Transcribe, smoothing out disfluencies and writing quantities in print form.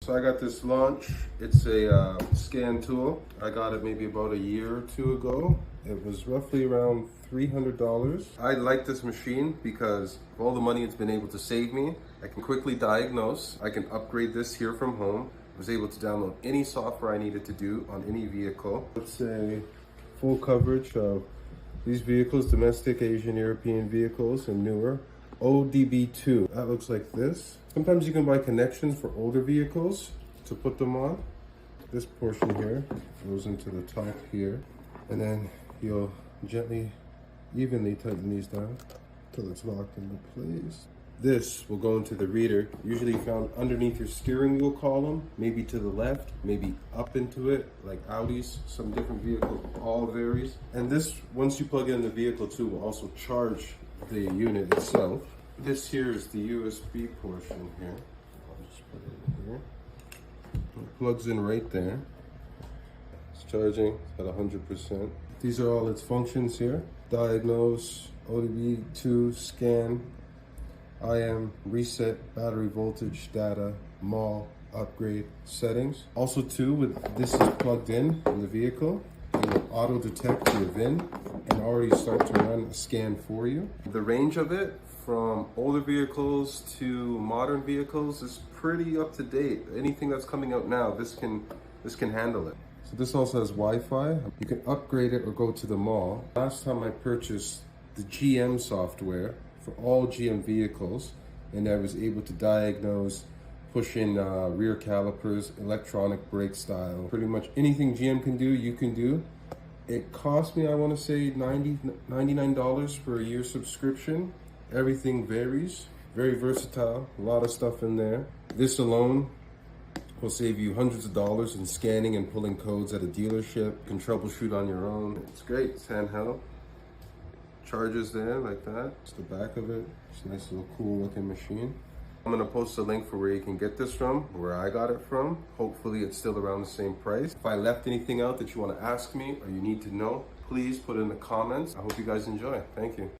So I got this launch. It's a scan tool. I got it maybe about a year or two ago. It was roughly around $300. I like this machine because of all the money it's been able to save me. I can quickly diagnose. I can upgrade this here from home. I was able to download any software I needed to do on any vehicle. Let's say full coverage of these vehicles, domestic, Asian, European vehicles, and newer. ODB2, that looks like this. Sometimes you can buy connections for older vehicles to put them on. This portion here goes into the top here, and then you'll gently, evenly tighten these down until it's locked into place. This will go into the reader, usually found underneath your steering wheel column, maybe to the left, maybe up into it, like Audis, some different vehicles, all varies. And this, once you plug it in the vehicle too, will also charge the unit itself. This here is the USB portion here. I'll just put it in here. It plugs in right there. It's charging at 100%. These are all its functions here. Diagnose, ODB2, scan, IM, reset, battery voltage, data, mall, upgrade, settings. Also too, with this is plugged in the vehicle, it will auto detect your VIN and already start to run a scan for you. The range of it from older vehicles to modern vehicles is pretty up to date. Anything that's coming out now, this can handle it. So this also has Wi-Fi. You can upgrade it or go to the mall. Last time I purchased the GM software for all GM vehicles, and I was able to diagnose, push in rear calipers, electronic brake style. Pretty much anything GM can do, you can do. It cost me, I want to say $99 for a year subscription. Everything varies, very versatile, a lot of stuff in there. This alone will save you hundreds of dollars in scanning and pulling codes at a dealership. You can troubleshoot on your own. It's great, it's handheld. Charges there like that. It's the back of it. It's a nice little cool looking machine. I'm gonna post a link for where you can get this from, where I got it from. Hopefully it's still around the same price. If I left anything out that you wanna ask me or you need to know, please put it in the comments. I hope you guys enjoy. Thank you.